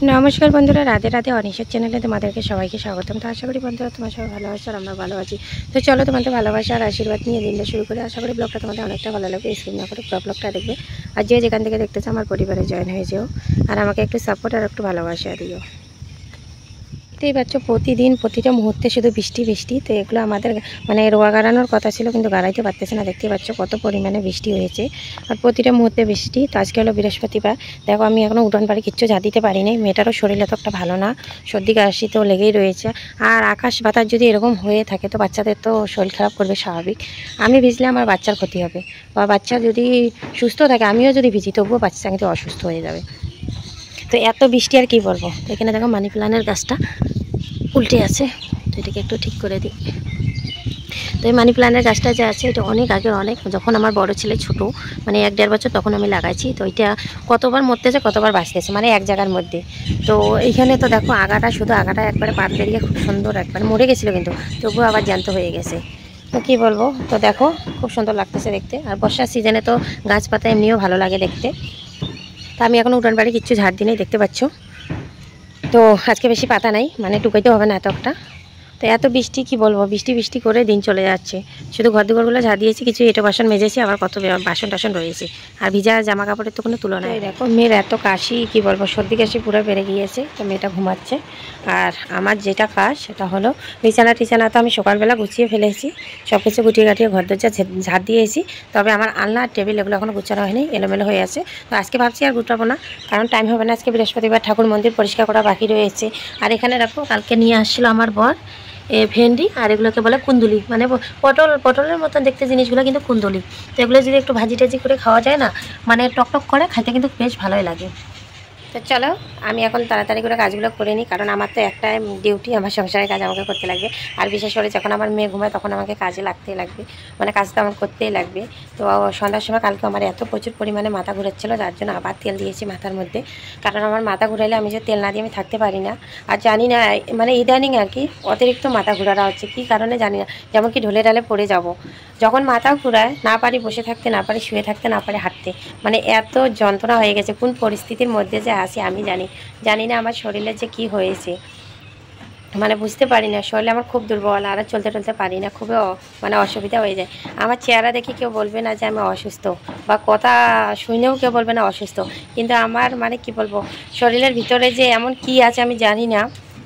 নমস্কার বন্ধুরা, রাধে রাধে। অনিশের চ্যানেলে তোমাদেরকে সবাইকে স্বাগতম। তো আশা করি বন্ধুরা তোমার সবাই ভালো আছো আর আমরা ভালো আছি। তো চলো তোমাদের ভালোবাসা আর আশীর্বাদ নিয়ে দিনটা শুরু করে। আশা করি ব্লগটা তোমাদের অনেকটা ভালো লাগবে। স্কিপ না করে পুরো ব্লগটা দেখবে। আর যে যেখান থেকে দেখতেছো আমার পরিবারে জয়েন হয়ে যেও আর আমাকে একটু সাপোর্ট আর একটু ভালোবাসা দিও। দেখতেই পাচ্ছ প্রতিদিন প্রতিটা মুহূর্তে শুধু বৃষ্টি বৃষ্টি। তো এগুলো আমাদের মানে রোয়া গাড়ানোর কথা ছিল, কিন্তু গাড়াইতে পারতেছে না। দেখতেই পাচ্ছ কত পরিমাণে বৃষ্টি হয়েছে আর প্রতিটা মুহূর্তে বৃষ্টি। তো আজকে হলো বৃহস্পতিবার। দেখো আমি এখনও উঠান বাড়ি কিচ্ছু ঝাড় দিতে পারিনি। মেয়েটারও শরীরে তো একটা ভালো না, সর্দি কাশি তো লেগেই রয়েছে। আর আকাশ বাতাস যদি এরকম হয়ে থাকে তো বাচ্চাদের তো শরীর খারাপ করবে স্বাভাবিক। আমি ভিজলে আমার বাচ্চার ক্ষতি হবে, বা বাচ্চা যদি সুস্থ থাকে আমিও যদি ভিজি তবুও বাচ্চা কিন্তু অসুস্থ হয়ে যাবে। তো এত বৃষ্টি আর কি বলবো। এখানে দেখো মানি প্ল্যান্টের গাছটা উল্টে আছে, তো এটাকে একটু ঠিক করে দিই। তো এই মানি প্ল্যান্টের গাছটা যে আছে এটা অনেক আগের, অনেক যখন আমার বড় ছেলে ছোট মানে 1-1.5 বছর তখন আমি লাগাইছি। তো এটা কতবার মরতেছে কতবার বাঁচতেছে মানে এক জায়গার মধ্যে। তো এইখানে তো দেখো আগাটা, শুধু আগাটা একবারে পাত বেরিয়ে খুব সুন্দর একবার মরে গেছিলো, কিন্তু তবুও আবার জ্যান্ত হয়ে গেছে। তো কী বলবো, তো দেখো খুব সুন্দর লাগতেছে দেখতে। আর বর্ষার সিজনে তো গাছপাতা এমনিও ভালো লাগে দেখতে। তা আমি এখন উঠান বাড়ি কিচ্ছু ঝাড় দিই, দেখতে পাচ্ছ। তো আজকে বেশি পাতা নাই, মানে টুকাইতে হবে না এত একটা। তো এত বৃষ্টি কি বলবো, বৃষ্টি বৃষ্টি করে দিন চলে যাচ্ছে। শুধু ঘর দুঘরগুলো ঝাড় দিয়েছি, কিছু এঁটো বাসন মেজেছি, আবার কত বাসন টাসন রয়েছে। আর ভিজা জামা কাপড়ের তো কোনো তুলনা নেই। দেখো মেয়ের এত কাশি, কি বলবো, সর্দি কাশি পুরো বেড়ে গিয়েছে। তো মেয়েটা ঘুমাচ্ছে। আর আমার যেটা কাজ সেটা হলো বিছানা তো আমি সকালবেলা গুছিয়ে ফেলেছি, সব কিছু গুটিয়ে গাটিয়ে ঘর দরজা ঝাড় দিয়েছি। তবে আমার আলনা আর টেবিল এগুলো এখনও গুছানো হয়নি, এলোমেলো হয়ে আছে। তো আজকে ভাবছি আর গুটাবো না, কারণ টাইম হবে না। আজকে বৃহস্পতিবার, ঠাকুর মন্দির পরিষ্কার করা বাকি রয়েছে। আর এখানে রাখো, কালকে নিয়ে আসছিল আমার বর ভেন্ডি, আর এগুলোকে বলে কুন্দুলি, মানে পটলের মতন দেখতে জিনিসগুলো, কিন্তু কুন্দুলি। তো এগুলো যদি একটু ভাজি টাজি করে খাওয়া যায় না, মানে টকটক করে খাইতে কিন্তু বেশ ভালোই লাগে। তো চলো আমি এখন তাড়াতাড়ি করে কাজগুলো করে নিই, কারণ আমার তো একটাই ডিউটি, আমার সংসারের কাজ আমাকে করতে লাগবে। আর বিশেষ করে যখন আমার মেয়ে ঘুমায় তখন আমাকে কাজে লাগতেই লাগবে, মানে কাজ তো আমার করতেই লাগবে। তো সন্ধ্যার সময় কালকে আমার এত প্রচুর পরিমাণে মাথা ঘুরাচ্ছিলো, যার জন্য আবার তেল দিয়েছি মাথার মধ্যে। কারণ আমার মাথা ঘুরাইলে আমি যে তেল না দিয়ে আমি থাকতে পারি না। আর জানি না মানে ইদানিং আর কি অতিরিক্ত মাথা ঘোরাটা হচ্ছে, কী কারণে জানি না। যেমন কি ঢলে ঢালে পড়ে যাব যখন মাথা ঘুরায়, না পারি বসে থাকতে, না পারি শুয়ে থাকতে, না পারি হাঁটতে। মানে এত যন্ত্রণা হয়ে গেছে, কোন পরিস্থিতির মধ্যে যে আসি আমি জানি না আমার শরীরে যে কি হয়েছে, মানে বুঝতে পারি না। শরীরে আমার খুব দুর্বল, আর চলতে টলতে পারি না, খুবই মানে অসুবিধা হয়ে যায়। আমার চেহারা দেখে কেউ বলবে না যে আমি অসুস্থ, বা কথা শুনেও কেউ বলবে না অসুস্থ, কিন্তু আমার মানে কি বলবো, শরীরের ভিতরে যে এমন কি আছে আমি জানি না,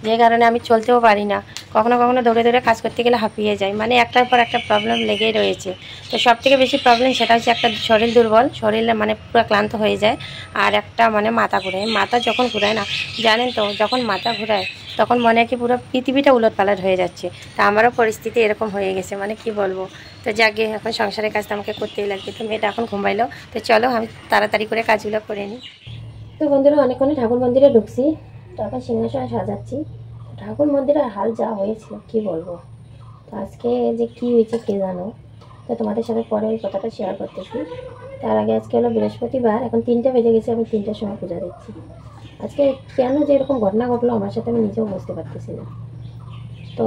যে কারণে আমি চলতেও পারি না। কখনো কখনো দৌড়ে দৌড়ে কাজ করতে গেলে হাঁপিয়ে যায়, মানে একটার পর একটা প্রবলেম লেগেই রয়েছে। তো সবথেকে বেশি প্রবলেম সেটা হচ্ছে একটা শরীর দুর্বল, শরীরে মানে পুরো ক্লান্ত হয়ে যায়। আর একটা মানে মাথা ঘুরায়, মাথা যখন ঘুরায় না, জানেন তো, যখন মাথা ঘুরায় তখন মনে হয় কি পুরো পৃথিবীটা উলটপালট হয়ে যাচ্ছে। তা আমারও পরিস্থিতি এরকম হয়ে গেছে, মানে কি বলবো। তো যাকে এখন সংসারের কাজটা আমাকে করতেই লাগবে। তো মেয়েটা এখন ঘুমাইলো, তো চলো আমি তাড়াতাড়ি করে কাজগুলো করে নিই। তো বন্ধুরা অনেকক্ষণে ঠাকুর মন্দিরে ঢুকছি, তো এখন সিংহাসনে সাজাচ্ছি। ঠাকুর মন্দিরের হাল যা হয়েছিল কি বলবো। তো আজকে যে কি হয়েছে কে জানো। তো তোমাদের সাথে পরে ওই কথাটা শেয়ার করতেছি। তার আগে আজকে হলো বৃহস্পতিবার, এখন 3টা বেজে গেছে, আমি 3টার সময় পূজা দিচ্ছি। আজকে কেন যে এরকম ঘটনা ঘটলো আমার সাথে আমি নিজেও বুঝতে পারতেছি না। তো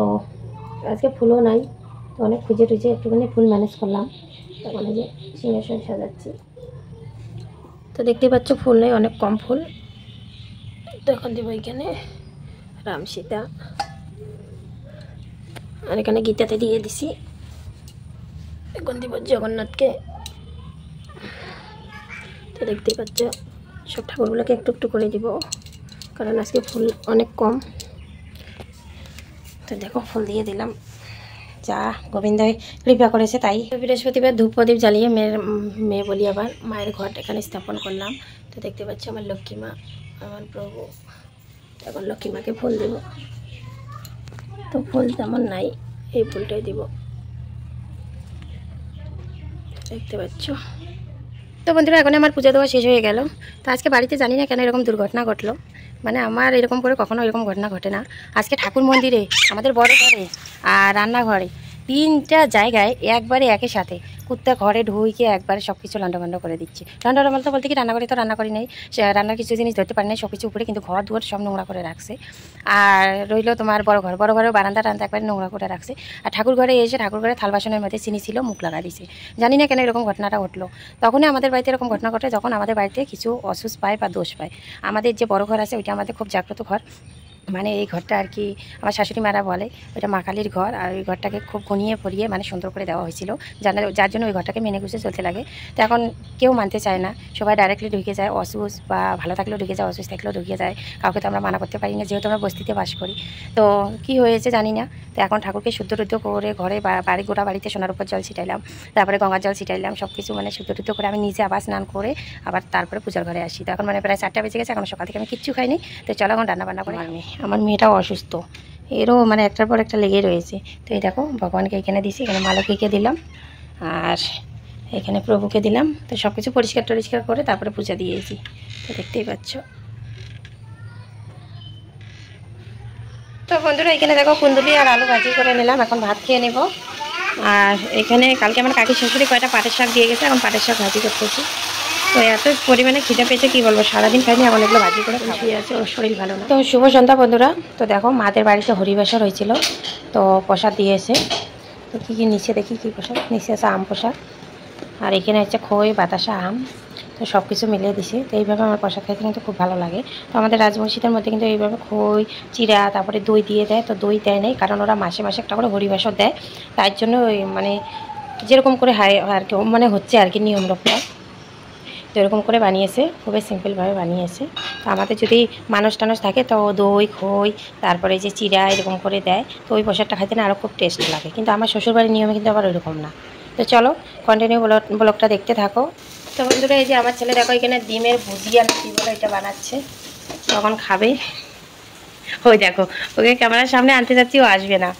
আজকে ফুলও নাই, তো অনেক খুঁজে টুজে একটুখানি ফুল ম্যানেজ করলাম। তখন এই যে সিংহাসন সাজাচ্ছি। তো দেখতেই পাচ্ছ ফুল নেই, অনেক কম ফুল। তো এখন দেবো এখানে রাম সীতা, আর এখানে গীতাতে দিয়ে দিছি। এখন দিব জগন্নাথকে। তো দেখতেই পাচ্ছ সব ঠাকুরগুলোকে একটু একটু করে দিব, কারণ আজকে ফুল অনেক কম। তো দেখো ফুল দিয়ে দিলাম, যা গোবিন্দই কৃপা করেছে তাই। বৃহস্পতিবার ধূপ প্রদীপ জ্বালিয়ে মেয়ে বলি আবার মায়ের ঘর এখানে স্থাপন করলাম। তো দেখতে পাচ্ছি আমার লক্ষ্মী মা, আমার প্রভু। এখন লক্ষ্মী মাকে ফুল দেব। তো ফুল তেমন নাই, এই ফুলটাই দিব, দেখতে পাচ্ছ। তো বন্ধুরা এখন আমার পুজো দেওয়া শেষ হয়ে গেল। তো আজকে বাড়িতে জানি না কেন এরকম দুর্ঘটনা ঘটলো, মানে আমার এরকম করে কখনো এরকম ঘটনা ঘটে না। আজকে ঠাকুর মন্দিরে, আমাদের বড় ঘরে আর রান্নাঘরে তিনটা জায়গায় একবারে একই সাথে কুত্তা ঘরে ঢুকে একবারে সব কিছু লন্ডভন্ড করে দিচ্ছে। লন্ডভন্ড বলতে কি রান্না করে তো রান্না করি নাই, রান্নার কিছু জিনিস ধরতে পারি নাই, সব কিছু উপরে কিন্তু ঘর দুয়ার সব নোংরা করে রাখছে। আর রইলো তোমার বড় ঘরের বারান্দা টান্দা একবারে নোংরা করে রাখছে। আর ঠাকুর ঘরে এসে ঠাকুর ঘরে থাল বাসনের মধ্যে চিনি ছিল, মুখ লাগা দিছে। জানি না কেন এরকম ঘটনাটা ঘটলো। তখনই আমাদের বাড়িতে এরকম ঘটনা ঘটে যখন আমাদের বাড়িতে কিছু অসুস্থ পায় বা দোষ পায়। আমাদের যে বড় ঘর আছে ওইটা আমাদের খুব জাগ্রত ঘর, মানে এই ঘরটা আর কি আমার শাশুড়ি মারা বলে ওইটা মা কালীর ঘর। আর ওই ঘরটাকে খুব ঘনিয়ে পরিয়ে মানে সুন্দর করে দেওয়া হয়েছিল, যার জন্য ওই ঘরটাকে মেনে গুছিয়ে চলতে লাগে। তো এখন কেউ মানতে চায় না, সবাই ডাইরেক্টলি ঢুকে যায়, অসুস্থ বা ভালো থাকলেও ঢুকে যায়, অসুস্থ থাকলেও ঢুকে যায়। কাউকে তো আমরা মানা করতে পারি না, যেহেতু আমরা বস্তিতে বাস করি। তো কি হয়েছে জানি না। তো এখন ঠাকুরকে শুদ্ধ টুদ্ধ করে ঘরে বাড়ি গোটা বাড়িতে সোনার উপর জল ছিটাইলাম, তারপরে গঙ্গার জল ছিটাইলাম, সব কিছু মানে শুদ্ধ টুদ্ধ করে আমি নিজে আবার স্নান করে আবার তারপরে পূজার ঘরে আসি। তো এখন মানে প্রায় 4টা বেজে গেছে, এখন সকাল থেকে আমি কিচ্ছু খাইনি। তো চলো এখন রান্নাবান্না করে। আমার মেয়েটাও অসুস্থ, এরও মানে একটার পর একটা লেগেই রয়েছে। তো এই দেখো ভগবানকে এখানে দিছি, এখানে মালতীকে দিলাম আর এখানে প্রভুকে দিলাম। তো সব কিছু পরিষ্কার টরিষ্কার করে তারপরে পূজা দিয়েছি। তো দেখতেই পাচ্ছ। তো বন্ধুরা এখানে দেখো কুন্দুলি আর আলু ভাজি করে নিলাম, এখন ভাত খেয়ে নেব। আর এখানে কালকে আমার কাকি শাশুড়ি কয়টা পাটের শাক দিয়ে গেছে, এখন পাটের শাক ভাজি করতেছি। তো এত পরিমাণে খিদে পেয়েছে কি বলবো, সারাদিন খাইনি, এখন এগুলো ভাজি করে খাওয়াই আছে, ওর শরীর ভালো না। তো শুভ সন্ধ্যা বন্ধুরা। তো দেখো মাদের বাড়িতে হরিবাসর হয়েছিল, তো প্রসাদ দিয়েছে। তো কী কী নিচে দেখি কী প্রসাদ নিচে আছে, আম প্রসাদ। আর এখানে হচ্ছে খই বাতাসা আম, তো সব কিছু মিলিয়ে দিছে। তো এইভাবে আমার প্রসাদ খাইতে কিন্তু খুব ভালো লাগে। তো আমাদের রাজবংশীদের মধ্যে কিন্তু এইভাবে খই চিরা তারপরে দই দিয়ে দেয়। তো দই দেয় নেই, কারণ ওরা মাসে মাসে একটা করে হরিবাসর দেয়, তার জন্য ওই মানে যেরকম করে হয় আর কি মানে হচ্ছে আর কি নিয়মরক্ষা। তো এরকম করে বানিয়েছে, খুবই সিম্পলভাবে বানিয়েছে। তো আমাদের যদি মানুষ টানুষ থাকে তো দই খই তারপরে যে চিরা এরকম করে দেয়, তো ওই প্রসাদটা খাইতে না আরও খুব টেস্ট লাগে। কিন্তু আমার শ্বশুরবাড়ির নিয়মে কিন্তু আবার ওইরকম না। তো চলো কন্টিনিউ ব্লগটা দেখতে থাকো। তো বন্ধুরা এই যে আমার ছেলে দেখো এখানে ডিমের ভুজিয়া কী বলে এটা বানাচ্ছে, তখন খাবে। ওই দেখো ওকে ক্যামেরার সামনে আনতে যাচ্ছি, ও আসবে না।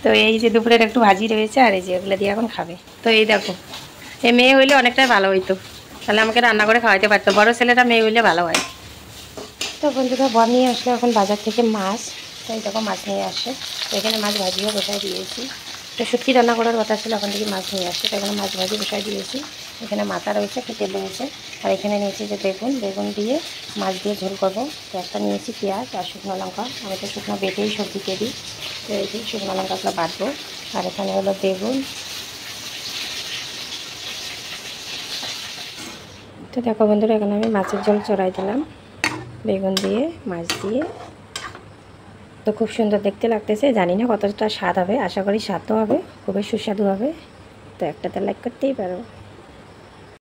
তো এই যে দুপুরের একটু ভাজি রয়েছে আর এই যে ওগুলো দিয়ে এখন খাবে। তো এই দেখো এই মেয়ে হইলে অনেকটাই ভালো হইতো, তাহলে আমাকে রান্না করে খাওয়াইতে পারতো। বড় ছেলেটা মেয়ে হইলে ভালো হয়। তো বন্ধুরা বর নিয়ে আসলে এখন বাজার থেকে মাছ, তাই দেখো মাছ নিয়ে আসে। তো এখানে মাছ ভাজিও বসাই দিয়েছি। তো শুটকি রান্না করার কথা ছিল, ওখান থেকে মাছ নিয়ে আসে, তো এখানে মাছ ভাজি বসাই দিয়েছি। এখানে মাথা রয়েছে, একটু তেল রয়েছে। আর এখানে নিয়েছি যে বেগুন দিয়ে মাছ দিয়ে ঝোল করবো। তো একটা নিয়েছি পেঁয়াজ আর শুকনো লঙ্কা, আমি তো শুকনো বেটেই সবজিতে দিই। তো এই যে শুকনো লঙ্কাগুলো বাটবো। আর এখানে হলো বেগুন। তো দেখো বন্ধুরা এখানে আমি মাছের ঝোল চড়াই দিলাম বেগুন দিয়ে মাছ দিয়ে। তো খুব সুন্দর দেখতে লাগতেছে, জানি না কতটা স্বাদ হবে, আশা করি স্বাদও হবে, খুবই সুস্বাদু হবে। তো একটা তো লাইক করতেই পারো।